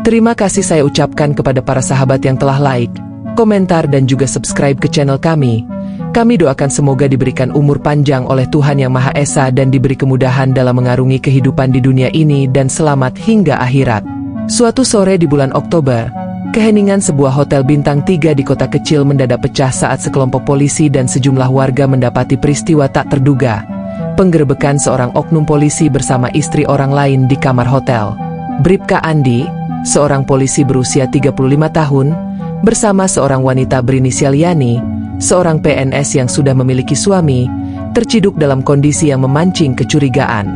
Terima kasih saya ucapkan kepada para sahabat yang telah like, komentar dan juga subscribe ke channel kami. Kami doakan semoga diberikan umur panjang oleh Tuhan Yang Maha Esa dan diberi kemudahan dalam mengarungi kehidupan di dunia ini dan selamat hingga akhirat. Suatu sore di bulan Oktober, keheningan sebuah hotel bintang 3 di kota kecil mendadak pecah saat sekelompok polisi dan sejumlah warga mendapati peristiwa tak terduga. Penggerebekan seorang oknum polisi bersama istri orang lain di kamar hotel. Bribka Andi, seorang polisi berusia 35 tahun, bersama seorang wanita berinisial Yani, seorang PNS yang sudah memiliki suami, terciduk dalam kondisi yang memancing kecurigaan.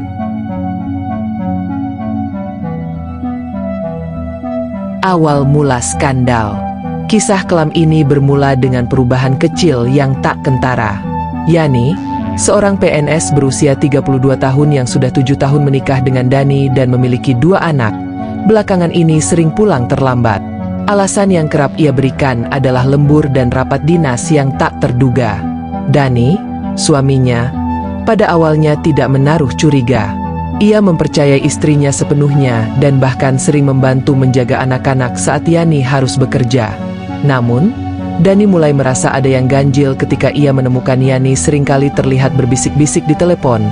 Awal mula skandal. Kisah kelam ini bermula dengan perubahan kecil yang tak kentara. Yani, seorang PNS berusia 32 tahun yang sudah 7 tahun menikah dengan Dani dan memiliki 2 anak, belakangan ini sering pulang terlambat. Alasan yang kerap ia berikan adalah lembur dan rapat dinas yang tak terduga. Dani, suaminya, pada awalnya tidak menaruh curiga. Ia mempercayai istrinya sepenuhnya dan bahkan sering membantu menjaga anak-anak saat Yani harus bekerja. Namun, Dani mulai merasa ada yang ganjil ketika ia menemukan Yani seringkali terlihat berbisik-bisik di telepon,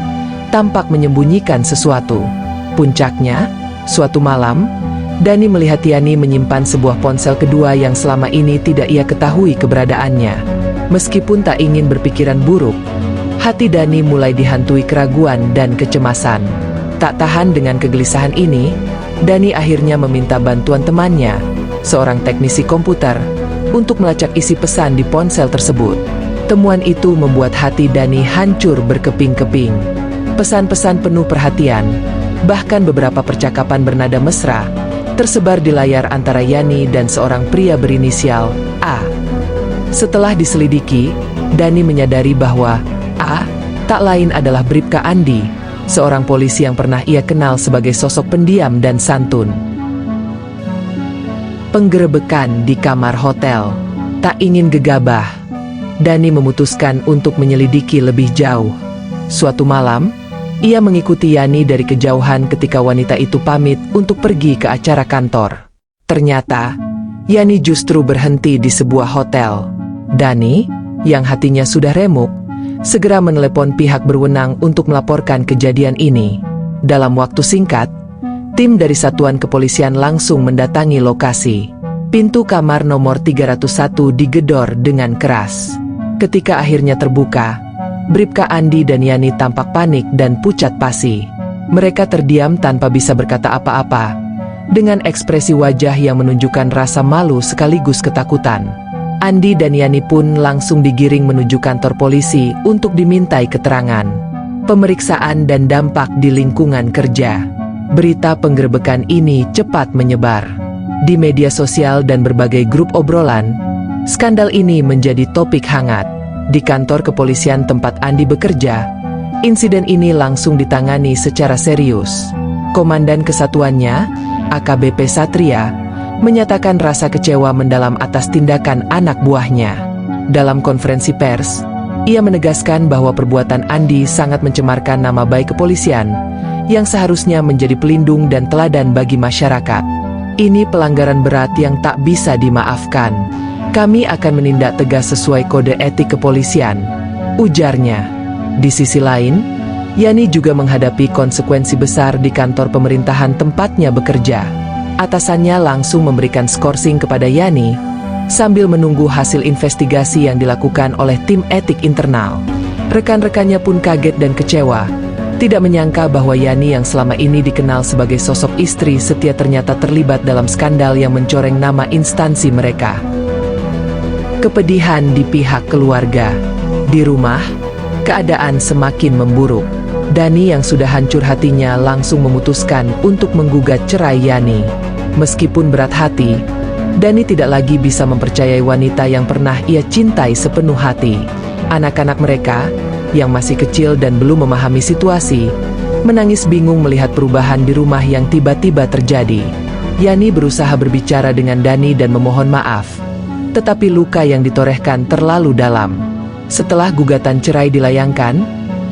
tampak menyembunyikan sesuatu. Puncaknya, suatu malam, Dani melihat Yani menyimpan sebuah ponsel kedua yang selama ini tidak ia ketahui keberadaannya. Meskipun tak ingin berpikiran buruk, hati Dani mulai dihantui keraguan dan kecemasan. Tak tahan dengan kegelisahan ini, Dani akhirnya meminta bantuan temannya, seorang teknisi komputer, untuk melacak isi pesan di ponsel tersebut. Temuan itu membuat hati Dani hancur berkeping-keping. Pesan-pesan penuh perhatian, bahkan beberapa percakapan bernada mesra, tersebar di layar antara Yani dan seorang pria berinisial A. Setelah diselidiki, Dani menyadari bahwa A tak lain adalah Bribka Andi, seorang polisi yang pernah ia kenal sebagai sosok pendiam dan santun. Penggerebekan di kamar hotel. Tak ingin gegabah, Dani memutuskan untuk menyelidiki lebih jauh. Suatu malam, ia mengikuti Yani dari kejauhan ketika wanita itu pamit untuk pergi ke acara kantor. Ternyata, Yani justru berhenti di sebuah hotel. Dani, yang hatinya sudah remuk, segera menelepon pihak berwenang untuk melaporkan kejadian ini. Dalam waktu singkat, tim dari satuan kepolisian langsung mendatangi lokasi. Pintu kamar nomor 301 digedor dengan keras. Ketika akhirnya terbuka, Bribka Andi dan Yani tampak panik dan pucat pasi. Mereka terdiam tanpa bisa berkata apa-apa, dengan ekspresi wajah yang menunjukkan rasa malu sekaligus ketakutan. Andi dan Yani pun langsung digiring menuju kantor polisi untuk dimintai keterangan, pemeriksaan dan dampak di lingkungan kerja. Berita penggerebekan ini cepat menyebar di media sosial dan berbagai grup obrolan. Skandal ini menjadi topik hangat. Di kantor kepolisian tempat Andi bekerja, insiden ini langsung ditangani secara serius. Komandan kesatuannya, AKBP Satria, menyatakan rasa kecewa mendalam atas tindakan anak buahnya. Dalam konferensi pers, ia menegaskan bahwa perbuatan Andi sangat mencemarkan nama baik kepolisian, yang seharusnya menjadi pelindung dan teladan bagi masyarakat. Ini pelanggaran berat yang tak bisa dimaafkan. Kami akan menindak tegas sesuai kode etik kepolisian, ujarnya. Di sisi lain, Yani juga menghadapi konsekuensi besar di kantor pemerintahan tempatnya bekerja. Atasannya langsung memberikan skorsing kepada Yani, sambil menunggu hasil investigasi yang dilakukan oleh tim etik internal. Rekan-rekannya pun kaget dan kecewa, tidak menyangka bahwa Yani yang selama ini dikenal sebagai sosok istri setia ternyata terlibat dalam skandal yang mencoreng nama instansi mereka. Kepedihan di pihak keluarga. Di rumah, keadaan semakin memburuk. Dani yang sudah hancur hatinya langsung memutuskan untuk menggugat cerai Yani. Meskipun berat hati, Dani tidak lagi bisa mempercayai wanita yang pernah ia cintai sepenuh hati. Anak-anak mereka, yang masih kecil dan belum memahami situasi, menangis bingung melihat perubahan di rumah yang tiba-tiba terjadi. Yani berusaha berbicara dengan Dani dan memohon maaf, tetapi luka yang ditorehkan terlalu dalam. Setelah gugatan cerai dilayangkan,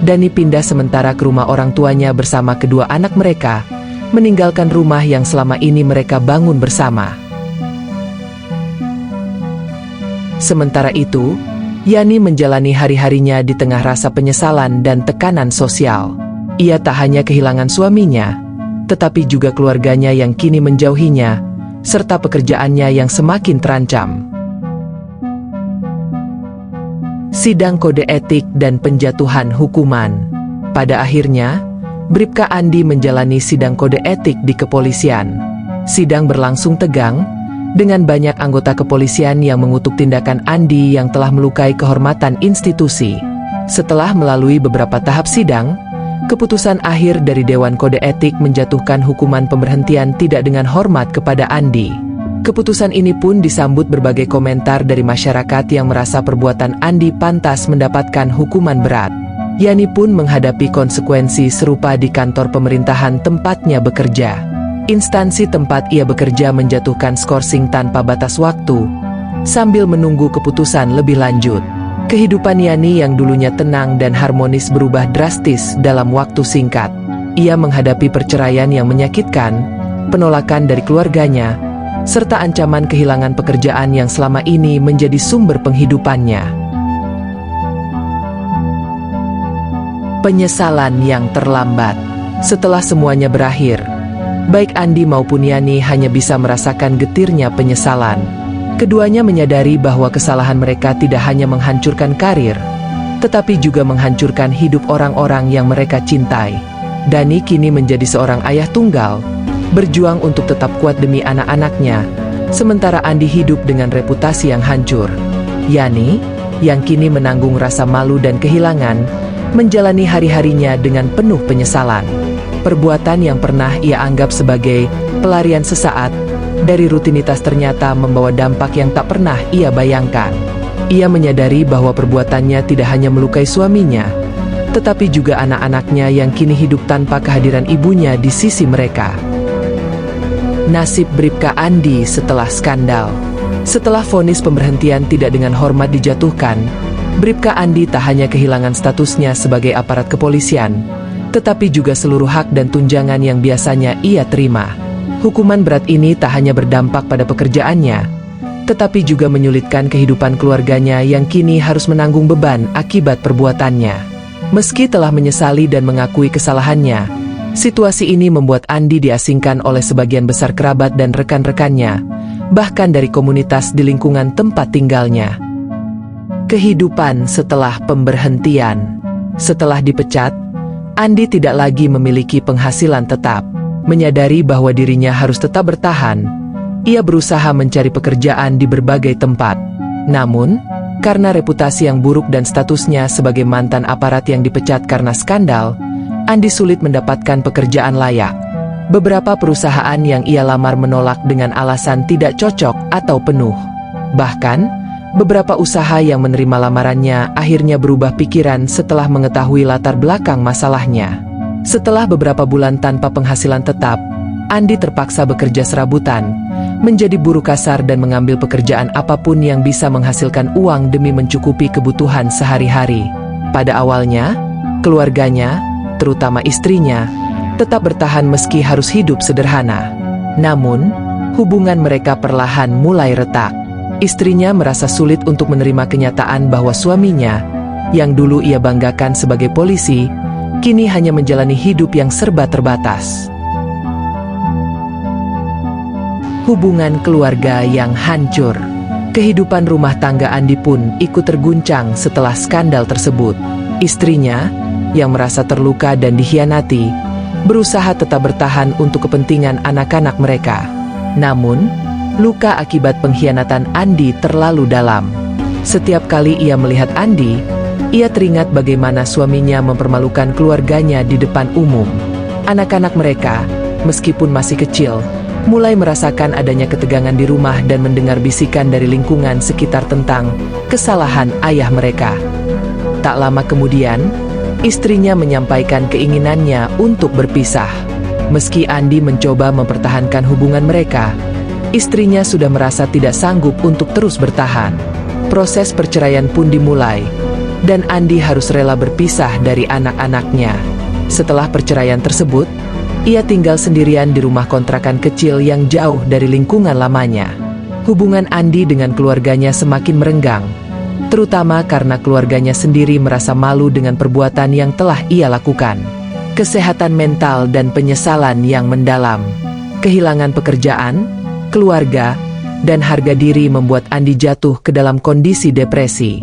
Dani pindah sementara ke rumah orang tuanya bersama kedua anak mereka, meninggalkan rumah yang selama ini mereka bangun bersama. Sementara itu, Yani menjalani hari-harinya di tengah rasa penyesalan dan tekanan sosial. Ia tak hanya kehilangan suaminya, tetapi juga keluarganya yang kini menjauhinya, serta pekerjaannya yang semakin terancam. Sidang kode etik dan penjatuhan hukuman. Pada akhirnya, Bribka Andi menjalani sidang kode etik di kepolisian. Sidang berlangsung tegang, dengan banyak anggota kepolisian yang mengutuk tindakan Andi yang telah melukai kehormatan institusi. Setelah melalui beberapa tahap sidang, keputusan akhir dari Dewan Kode Etik menjatuhkan hukuman pemberhentian tidak dengan hormat kepada Andi. Keputusan ini pun disambut berbagai komentar dari masyarakat yang merasa perbuatan Andi pantas mendapatkan hukuman berat. Yani pun menghadapi konsekuensi serupa di kantor pemerintahan tempatnya bekerja. Instansi tempat ia bekerja menjatuhkan skorsing tanpa batas waktu, sambil menunggu keputusan lebih lanjut. Kehidupan Yani yang dulunya tenang dan harmonis berubah drastis dalam waktu singkat. Ia menghadapi perceraian yang menyakitkan, penolakan dari keluarganya, serta ancaman kehilangan pekerjaan yang selama ini menjadi sumber penghidupannya. Penyesalan yang terlambat. Setelah semuanya berakhir, baik Andi maupun Yani hanya bisa merasakan getirnya penyesalan. Keduanya menyadari bahwa kesalahan mereka tidak hanya menghancurkan karir, tetapi juga menghancurkan hidup orang-orang yang mereka cintai. Dani kini menjadi seorang ayah tunggal, berjuang untuk tetap kuat demi anak-anaknya, sementara Andi hidup dengan reputasi yang hancur. Yani, yang kini menanggung rasa malu dan kehilangan, menjalani hari-harinya dengan penuh penyesalan. Perbuatan yang pernah ia anggap sebagai pelarian sesaat dari rutinitas ternyata membawa dampak yang tak pernah ia bayangkan. Ia menyadari bahwa perbuatannya tidak hanya melukai suaminya, tetapi juga anak-anaknya yang kini hidup tanpa kehadiran ibunya di sisi mereka. Nasib Bribka Andi setelah skandal. Setelah vonis pemberhentian tidak dengan hormat dijatuhkan, Bribka Andi tak hanya kehilangan statusnya sebagai aparat kepolisian, tetapi juga seluruh hak dan tunjangan yang biasanya ia terima. Hukuman berat ini tak hanya berdampak pada pekerjaannya, tetapi juga menyulitkan kehidupan keluarganya yang kini harus menanggung beban akibat perbuatannya. Meski telah menyesali dan mengakui kesalahannya, situasi ini membuat Andi diasingkan oleh sebagian besar kerabat dan rekan-rekannya, bahkan dari komunitas di lingkungan tempat tinggalnya. Kehidupan setelah pemberhentian. Setelah dipecat, Andi tidak lagi memiliki penghasilan tetap. Menyadari bahwa dirinya harus tetap bertahan, ia berusaha mencari pekerjaan di berbagai tempat. Namun, karena reputasi yang buruk dan statusnya sebagai mantan aparat yang dipecat karena skandal, Andi sulit mendapatkan pekerjaan layak. Beberapa perusahaan yang ia lamar menolak dengan alasan tidak cocok atau penuh. Bahkan, beberapa usaha yang menerima lamarannya akhirnya berubah pikiran setelah mengetahui latar belakang masalahnya. Setelah beberapa bulan tanpa penghasilan tetap, Andi terpaksa bekerja serabutan, menjadi buruh kasar dan mengambil pekerjaan apapun yang bisa menghasilkan uang demi mencukupi kebutuhan sehari-hari. Pada awalnya, keluarganya, terutama istrinya, tetap bertahan meski harus hidup sederhana. Namun, hubungan mereka perlahan mulai retak. Istrinya merasa sulit untuk menerima kenyataan bahwa suaminya, yang dulu ia banggakan sebagai polisi, kini hanya menjalani hidup yang serba terbatas. Hubungan keluarga yang hancur. Kehidupan rumah tangga Andi pun ikut terguncang setelah skandal tersebut. Istrinya, yang merasa terluka dan dikhianati, berusaha tetap bertahan untuk kepentingan anak-anak mereka. Namun, luka akibat pengkhianatan Andi terlalu dalam. Setiap kali ia melihat Andi, ia teringat bagaimana suaminya mempermalukan keluarganya di depan umum. Anak-anak mereka, meskipun masih kecil, mulai merasakan adanya ketegangan di rumah dan mendengar bisikan dari lingkungan sekitar tentang kesalahan ayah mereka. Tak lama kemudian, istrinya menyampaikan keinginannya untuk berpisah. Meski Andi mencoba mempertahankan hubungan mereka, istrinya sudah merasa tidak sanggup untuk terus bertahan. Proses perceraian pun dimulai, dan Andi harus rela berpisah dari anak-anaknya. Setelah perceraian tersebut, Ia tinggal sendirian di rumah kontrakan kecil yang jauh dari lingkungan lamanya. Hubungan Andi dengan keluarganya semakin merenggang, terutama karena keluarganya sendiri merasa malu dengan perbuatan yang telah ia lakukan. Kesehatan mental dan penyesalan yang mendalam, kehilangan pekerjaan, keluarga, dan harga diri membuat Andi jatuh ke dalam kondisi depresi.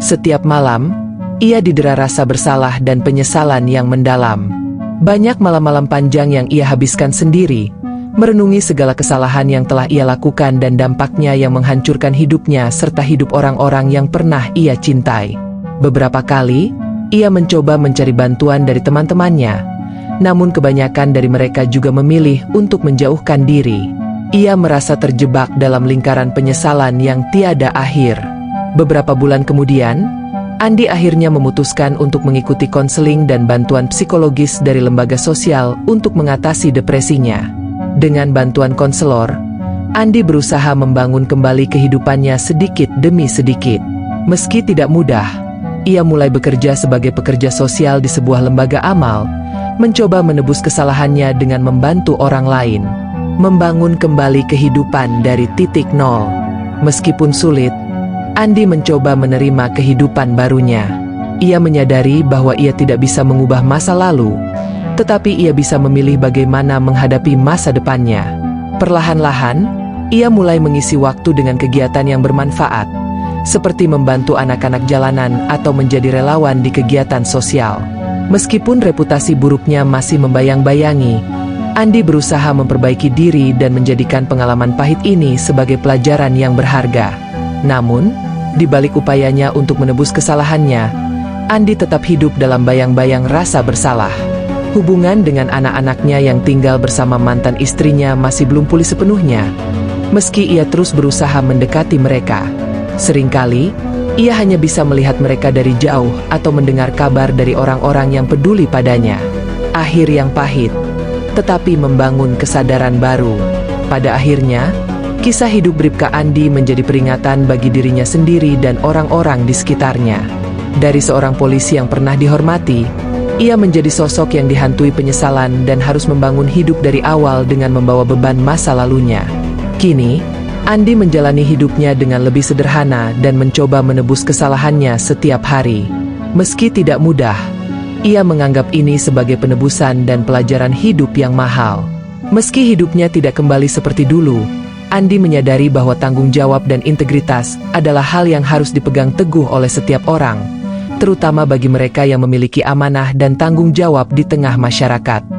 Setiap malam, ia didera rasa bersalah dan penyesalan yang mendalam. Banyak malam-malam panjang yang ia habiskan sendiri, merenungi segala kesalahan yang telah ia lakukan dan dampaknya yang menghancurkan hidupnya serta hidup orang-orang yang pernah ia cintai. Beberapa kali, ia mencoba mencari bantuan dari teman-temannya, namun kebanyakan dari mereka juga memilih untuk menjauhkan diri. Ia merasa terjebak dalam lingkaran penyesalan yang tiada akhir. Beberapa bulan kemudian, Andi akhirnya memutuskan untuk mengikuti konseling dan bantuan psikologis dari lembaga sosial untuk mengatasi depresinya. Dengan bantuan konselor, Andi berusaha membangun kembali kehidupannya sedikit demi sedikit. Meski tidak mudah, ia mulai bekerja sebagai pekerja sosial di sebuah lembaga amal, mencoba menebus kesalahannya dengan membantu orang lain, membangun kembali kehidupan dari titik nol. Meskipun sulit, Andi mencoba menerima kehidupan barunya. Ia menyadari bahwa ia tidak bisa mengubah masa lalu, tetapi ia bisa memilih bagaimana menghadapi masa depannya. Perlahan-lahan, ia mulai mengisi waktu dengan kegiatan yang bermanfaat, seperti membantu anak-anak jalanan atau menjadi relawan di kegiatan sosial. Meskipun reputasi buruknya masih membayang-bayangi, Andi berusaha memperbaiki diri dan menjadikan pengalaman pahit ini sebagai pelajaran yang berharga. Namun, di balik upayanya untuk menebus kesalahannya, Andi tetap hidup dalam bayang-bayang rasa bersalah. Hubungan dengan anak-anaknya yang tinggal bersama mantan istrinya masih belum pulih sepenuhnya, meski ia terus berusaha mendekati mereka. Seringkali, ia hanya bisa melihat mereka dari jauh atau mendengar kabar dari orang-orang yang peduli padanya. Akhir yang pahit, tetapi membangun kesadaran baru. Pada akhirnya, kisah hidup Bribka Andi menjadi peringatan bagi dirinya sendiri dan orang-orang di sekitarnya. Dari seorang polisi yang pernah dihormati, ia menjadi sosok yang dihantui penyesalan dan harus membangun hidup dari awal dengan membawa beban masa lalunya. Kini, Andi menjalani hidupnya dengan lebih sederhana dan mencoba menebus kesalahannya setiap hari. Meski tidak mudah, ia menganggap ini sebagai penebusan dan pelajaran hidup yang mahal. Meski hidupnya tidak kembali seperti dulu, Andi menyadari bahwa tanggung jawab dan integritas adalah hal yang harus dipegang teguh oleh setiap orang, terutama bagi mereka yang memiliki amanah dan tanggung jawab di tengah masyarakat.